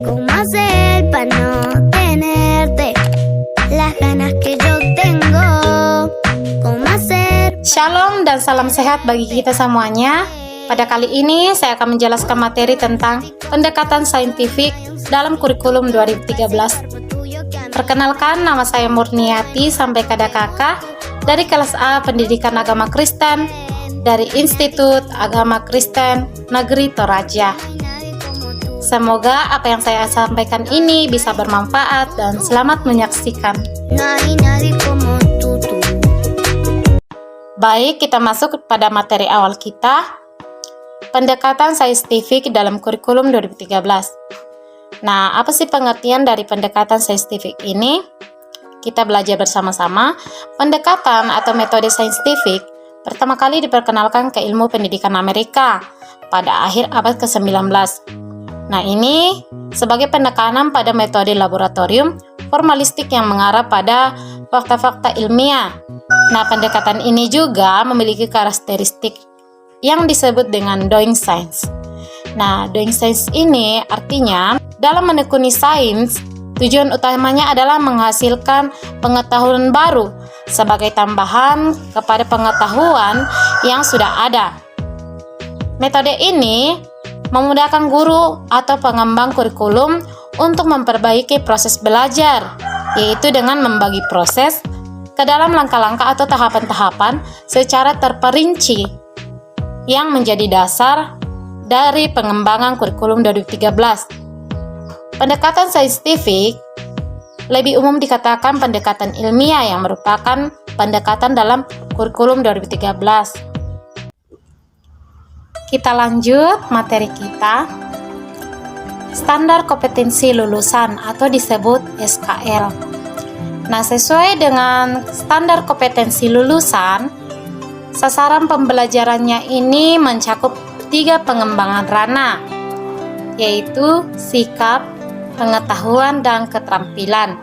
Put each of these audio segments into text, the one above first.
¿Cómo hacer para no tenerte las ganas que yo tengo? ¿Cómo hacer? Shalom dan salam sehat bagi kita semuanya. Pada kali ini saya akan menjelaskan materi tentang pendekatan saintifik dalam kurikulum 2013. Perkenalkan, nama saya Murniati sampai kada kakak dari kelas A Pendidikan Agama Kristen dari Institut Agama Kristen Negeri Toraja. Semoga apa yang saya sampaikan ini bisa bermanfaat dan selamat menyaksikan. No hay nadie como tú. Baik, kita masuk pada materi awal kita, pendekatan saintifik dalam kurikulum 2013. Nah, apa sih pengertian dari pendekatan saintifik ini? Kita belajar bersama-sama. Pendekatan atau metode saintifik pertama kali diperkenalkan ke ilmu pendidikan Amerika pada akhir abad ke-19. Nah, ini sebagai penekanan pada metode laboratorium formalistik yang mengarah pada fakta-fakta ilmiah. Nah, pendekatan ini juga memiliki karakteristik yang disebut dengan doing science. Nah, doing science ini artinya dalam menekuni sains, tujuan utamanya adalah menghasilkan pengetahuan baru sebagai tambahan kepada pengetahuan yang sudah ada. Metode ini memudahkan guru atau pengembang kurikulum untuk memperbaiki proses belajar, yaitu dengan membagi proses ke dalam langkah-langkah atau tahapan-tahapan secara terperinci yang menjadi dasar dari pengembangan kurikulum 2013. Pendekatan saintifik lebih umum dikatakan pendekatan ilmiah yang merupakan pendekatan dalam kurikulum 2013. Kita lanjut materi kita. Standar kompetensi lulusan atau disebut SKL. Nah, sesuai dengan standar kompetensi lulusan, sasaran pembelajarannya ini mencakup 3 pengembangan ranah, yaitu sikap, pengetahuan, dan keterampilan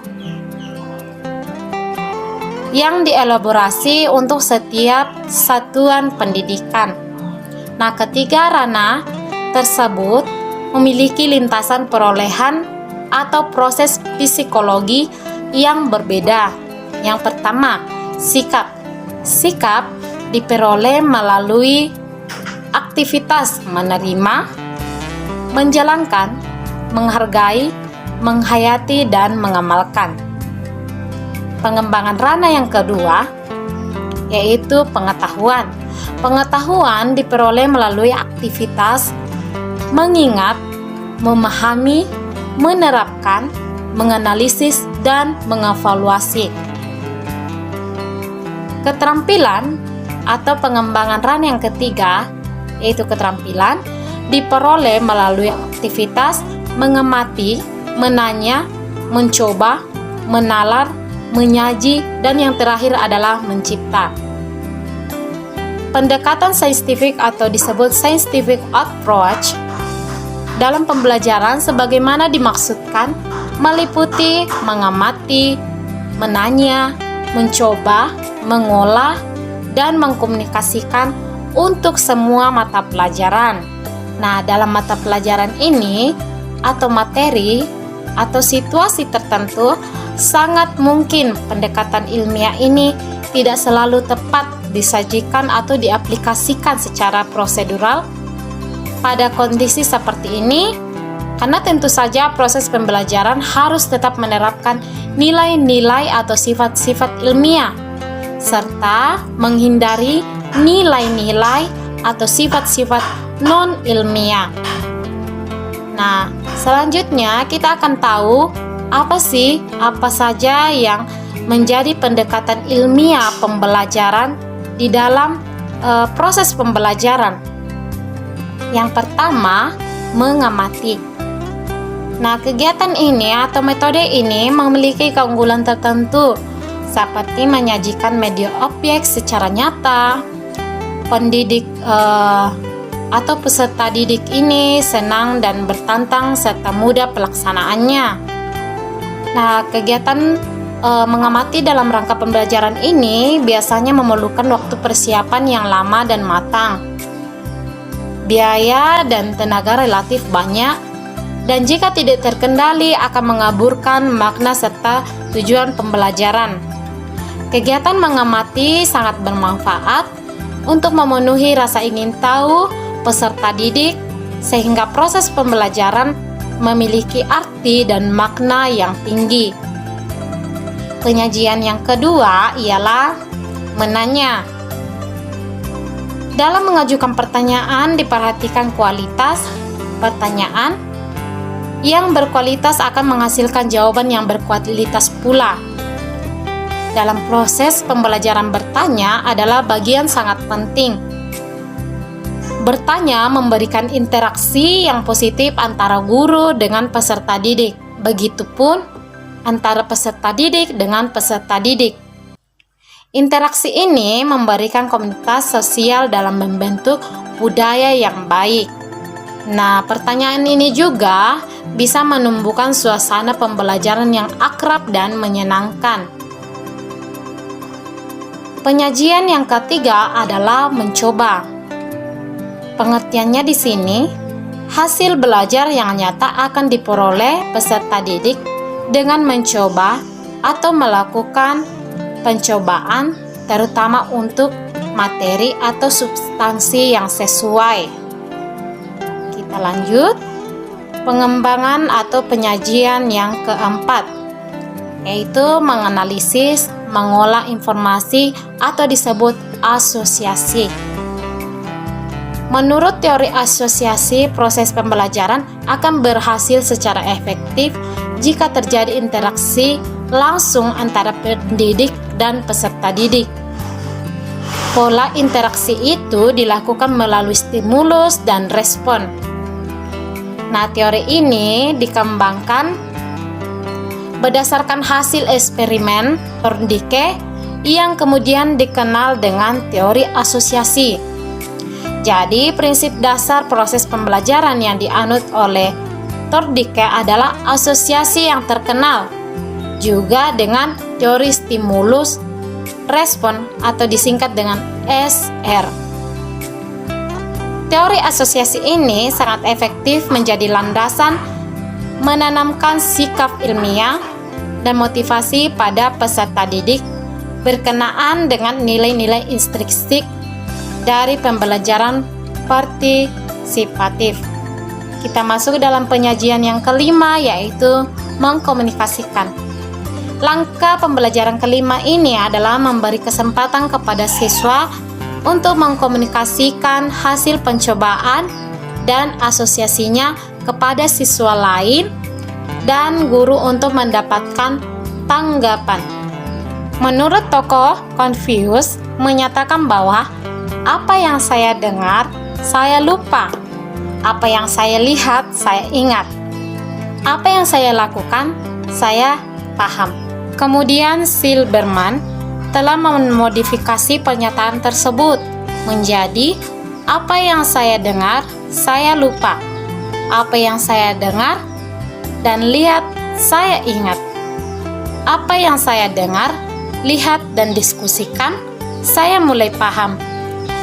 yang dielaborasi untuk setiap satuan pendidikan. Nah, ketiga ranah tersebut memiliki lintasan perolehan atau proses psikologi yang berbeda. Yang pertama, sikap. Sikap diperoleh melalui aktivitas menerima, menjalankan, menghargai, menghayati, dan mengamalkan. Pengembangan ranah yang kedua yaitu pengetahuan. Pengetahuan diperoleh melalui aktivitas mengingat, memahami, menerapkan, menganalisis, dan mengevaluasi. Keterampilan atau pengembangan ranah yang ketiga yaitu keterampilan diperoleh melalui aktivitas mengamati, menanya, mencoba, menalar, menyaji, dan yang terakhir adalah mencipta. Pendekatan saintifik atau disebut scientific approach dalam pembelajaran sebagaimana dimaksudkan meliputi mengamati, menanya, mencoba, mengolah, dan mengkomunikasikan untuk semua mata pelajaran. Nah, dalam mata pelajaran ini atau materi atau situasi tertentu, sangat mungkin pendekatan ilmiah ini tidak selalu tepat disajikan atau diaplikasikan secara prosedural pada kondisi seperti ini, karena tentu saja proses pembelajaran harus tetap menerapkan nilai-nilai atau sifat-sifat ilmiah serta menghindari nilai-nilai atau sifat-sifat non-ilmiah. Nah, selanjutnya kita akan tahu apa saja yang menjadi pendekatan ilmiah pembelajaran di dalam proses pembelajaran. Yang pertama, mengamati. Nah, kegiatan ini atau metode ini memiliki keunggulan tertentu seperti menyajikan media objek secara nyata. Pendidik atau peserta didik ini senang dan bertantang serta mudah pelaksanaannya. Nah, kegiatan mengamati dalam rangka pembelajaran ini biasanya memerlukan waktu persiapan yang lama dan matang. Biaya dan tenaga relatif banyak dan jika tidak terkendali akan mengaburkan makna serta tujuan pembelajaran. Kegiatan mengamati sangat bermanfaat untuk memenuhi rasa ingin tahu peserta didik sehingga proses pembelajaran memiliki arti dan makna yang tinggi. Penyajian yang kedua ialah menanya. Dalam mengajukan pertanyaan diperhatikan kualitas pertanyaan. Yang berkualitas akan menghasilkan jawaban yang berkualitas pula. Dalam proses pembelajaran bertanya adalah bagian sangat penting. Bertanya memberikan interaksi yang positif antara guru dengan peserta didik. Begitupun antara peserta didik dengan peserta didik. Interaksi ini memberikan komunitas sosial dalam membentuk budaya yang baik. Nah, pertanyaan ini juga bisa menumbuhkan suasana pembelajaran yang akrab dan menyenangkan. Penyajian yang ketiga adalah mencoba. Pengertiannya di sini, hasil belajar yang nyata akan diperoleh peserta didik dengan mencoba atau melakukan pencobaan, terutama untuk materi atau substansi yang sesuai. Kita lanjut, pengembangan atau penyajian yang keempat, yaitu menganalisis, mengolah informasi atau disebut asosiasi. Menurut teori asosiasi, proses pembelajaran akan berhasil secara efektif jika terjadi interaksi langsung antara pendidik dan peserta didik. Pola interaksi itu dilakukan melalui stimulus dan respon. Nah, teori ini dikembangkan berdasarkan hasil eksperimen Thorndike yang kemudian dikenal dengan teori asosiasi. Jadi, prinsip dasar proses pembelajaran yang dianut oleh Thorndike adalah asosiasi yang terkenal, juga dengan teori stimulus respon atau disingkat dengan SR. Teori asosiasi ini sangat efektif menjadi landasan menanamkan sikap ilmiah dan motivasi pada peserta didik berkenaan dengan nilai-nilai intrinsik dari pembelajaran partisipatif. Kita masuk dalam penyajian yang kelima, yaitu mengkomunikasikan. Langkah pembelajaran kelima ini adalah memberi kesempatan kepada siswa untuk mengkomunikasikan hasil pencobaan dan asosiasinya kepada siswa lain dan guru untuk mendapatkan tanggapan. Menurut tokoh Confucius menyatakan bahwa apa yang saya dengar, saya lupa. Apa yang saya lihat, saya ingat. Apa yang saya lakukan, saya paham. Kemudian Silberman telah memodifikasi pernyataan tersebut menjadi apa yang saya dengar, saya lupa. Apa yang saya dengar dan lihat, saya ingat. Apa yang saya dengar, lihat dan diskusikan, saya mulai paham.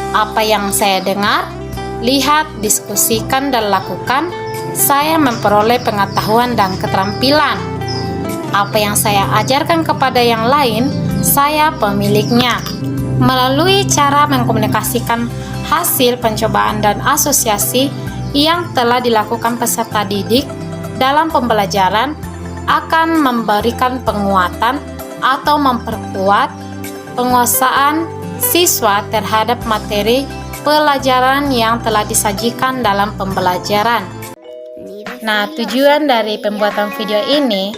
Apa yang saya dengar, lihat, diskusikan dan lakukan, saya memperoleh pengetahuan dan keterampilan. Apa yang saya ajarkan kepada yang lain, saya pemiliknya. Melalui cara mengkomunikasikan hasil pencobaan dan asosiasi yang telah dilakukan peserta didik dalam pembelajaran akan memberikan penguatan atau memperkuat penguasaan siswa terhadap materi pelajaran yang telah disajikan dalam pembelajaran. Nah, tujuan dari pembuatan video ini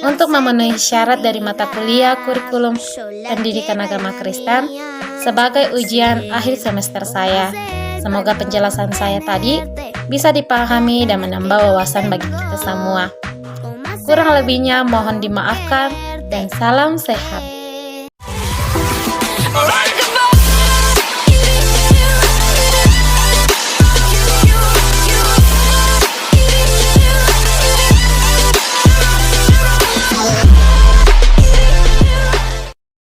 untuk memenuhi syarat dari mata kuliah kurikulum pendidikan agama Kristen sebagai ujian akhir semester saya. Semoga penjelasan saya tadi bisa dipahami dan menambah wawasan bagi kita semua. Kurang lebihnya mohon dimaafkan dan salam sehat.